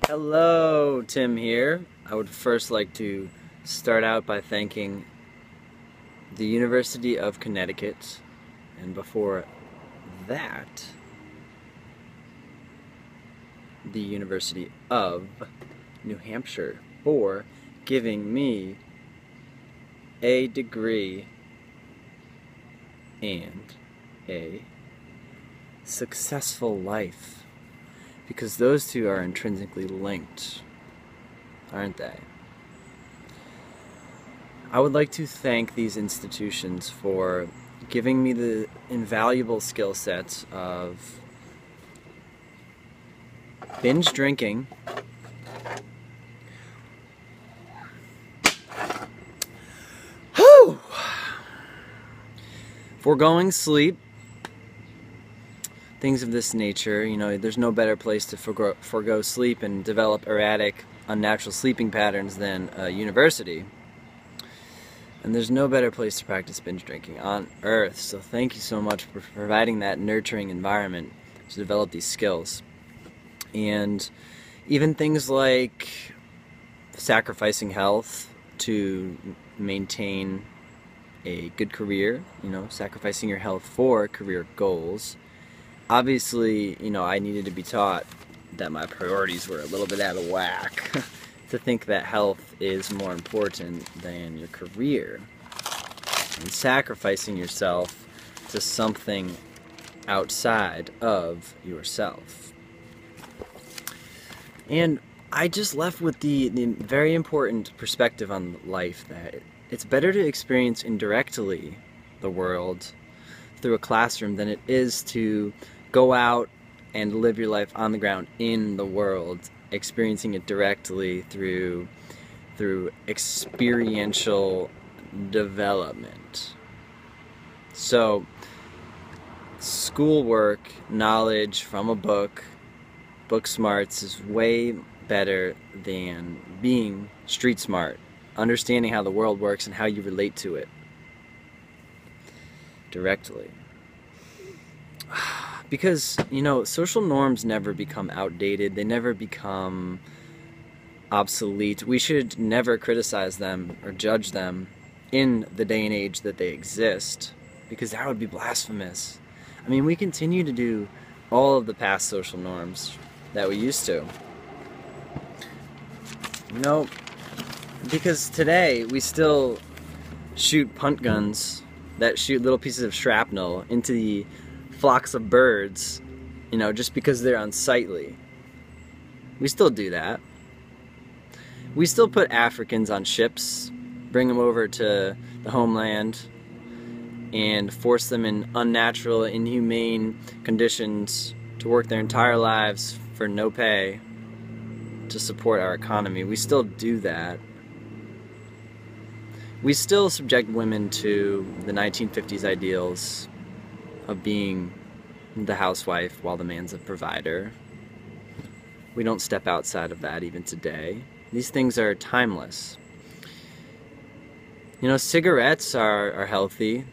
Hello, Tim here. I would first like to start out by thanking the University of Connecticut, and before that, the University of New Hampshire for giving me a degree and a successful life. Because those two are intrinsically linked, aren't they? I would like to thank these institutions for giving me the invaluable skill sets of binge drinking, foregoing sleep, things of this nature. You know, there's no better place to forego sleep and develop erratic, unnatural sleeping patterns than a university. And there's no better place to practice binge drinking on earth. So thank you so much for providing that nurturing environment to develop these skills. And even things like sacrificing health to maintain a good career, you know, sacrificing your health for career goals. Obviously, you know, I needed to be taught that my priorities were a little bit out of whack to think that health is more important than your career. And sacrificing yourself to something outside of yourself. And I just left with the very important perspective on life that it's better to experience indirectly the world through a classroom than it is to go out and live your life on the ground in the world, experiencing it directly through experiential development. So, schoolwork, knowledge from a book smarts is way better than being street smart, understanding how the world works and how you relate to it directly. Because, you know, social norms never become outdated, they never become obsolete. We should never criticize them or judge them in the day and age that they exist, because that would be blasphemous. I mean, we continue to do all of the past social norms that we used to. You know, because today we still shoot punt guns that shoot little pieces of shrapnel into the flocks of birds, you know, just because they're unsightly. We still do that. We still put Africans on ships, bring them over to the homeland, and force them in unnatural, inhumane conditions to work their entire lives for no pay to support our economy. We still do that. We still subject women to the 1950s ideals of being the housewife while the man's a provider. We don't step outside of that even today. These things are timeless. You know, cigarettes are healthy.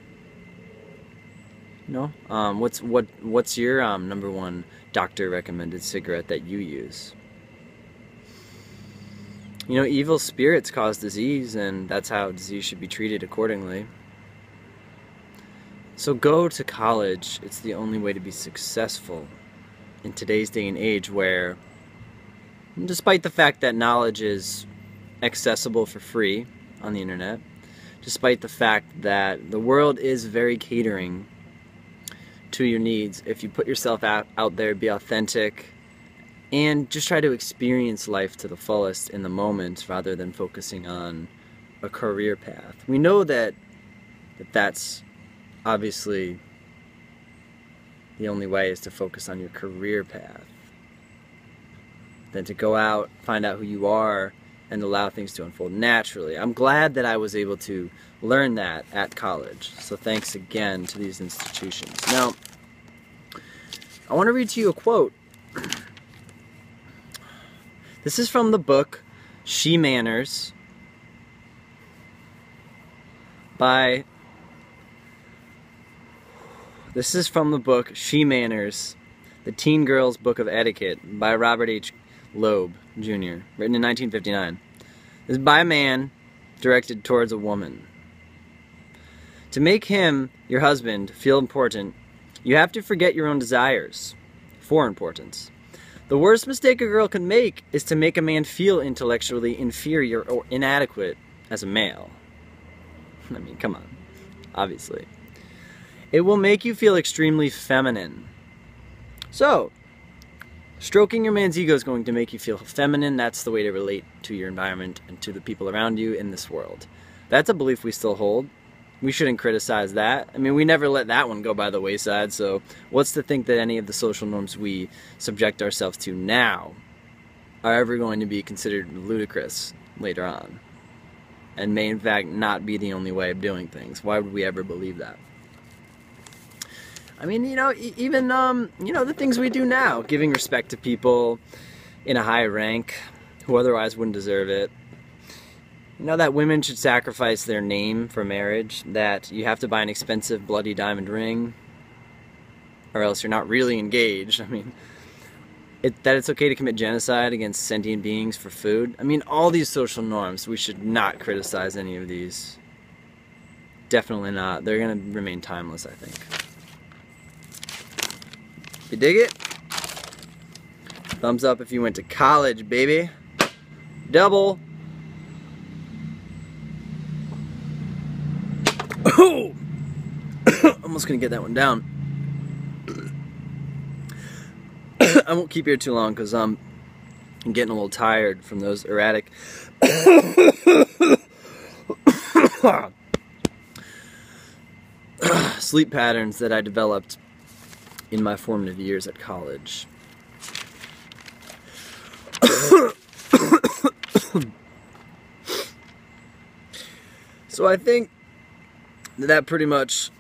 You know, what's your number one doctor recommended cigarette that you use? You know, evil spirits cause disease, and that's how disease should be treated accordingly. So go to college. It's the only way to be successful in today's day and age, where, despite the fact that knowledge is accessible for free on the internet, despite the fact that the world is very catering to your needs, if you put yourself out there, be authentic, and just try to experience life to the fullest in the moment rather than focusing on a career path. We know that's obviously the only way is to focus on your career path, than to go out, find out who you are, and allow things to unfold naturally. I'm glad that I was able to learn that at college, so thanks again to these institutions. Now, I want to read to you a quote. This is from the book She Manners This is from the book She Manners, The Teen Girl's Book of Etiquette by Robert H. Loeb, Jr., written in 1959. This is by a man, directed towards a woman. To make him, your husband, feel important, you have to forget your own desires for importance. The worst mistake a girl can make is to make a man feel intellectually inferior or inadequate as a male. I mean, come on. Obviously. It will make you feel extremely feminine. So, stroking your man's ego is going to make you feel feminine. That's the way to relate to your environment and to the people around you in this world. That's a belief we still hold. We shouldn't criticize that. I mean, we never let that one go by the wayside, so what's to think that any of the social norms we subject ourselves to now are ever going to be considered ludicrous later on? And may in fact not be the only way of doing things. Why would we ever believe that? I mean, even, the things we do now, giving respect to people in a high rank who otherwise wouldn't deserve it. That women should sacrifice their name for marriage, that you have to buy an expensive bloody diamond ring, or else you're not really engaged. I mean, that it's okay to commit genocide against sentient beings for food. I mean, all these social norms, we should not criticize any of these. Definitely not. They're going to remain timeless, I think. You dig it? Thumbs up if you went to college, baby. Double. Oh! Almost gonna get that one down. I won't keep you here too long because I'm getting a little tired from those erratic sleep patterns that I developed in my formative years at college. So I think that pretty much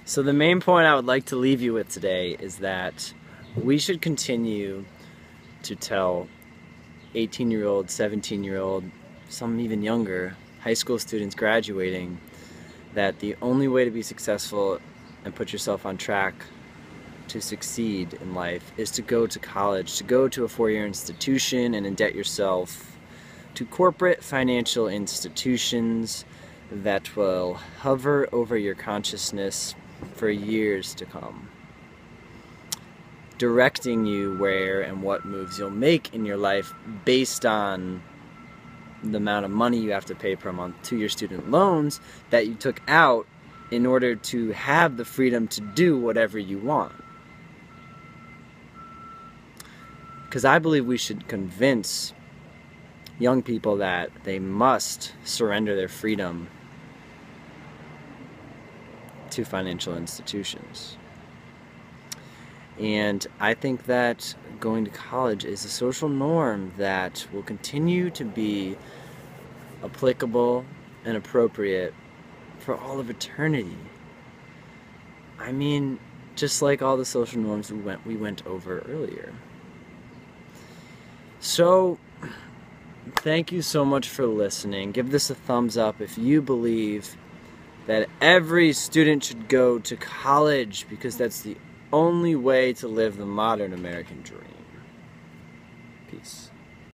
so the main point I would like to leave you with today is that we should continue to tell 18-year-old, 17-year-old, some even younger, high school students graduating that the only way to be successful and put yourself on track to succeed in life is to go to college, to go to a four-year institution and indebt yourself to corporate financial institutions that will hover over your consciousness for years to come, directing you where and what moves you'll make in your life based on the amount of money you have to pay per month to your student loans that you took out in order to have the freedom to do whatever you want. Because I believe we should convince young people that they must surrender their freedom to financial institutions. And I think that going to college is a social norm that will continue to be applicable and appropriate for all of eternity. I mean, just like all the social norms we went over earlier. So, thank you so much for listening. Give this a thumbs up if you believe that every student should go to college because that's the only way to live the modern American dream. Peace.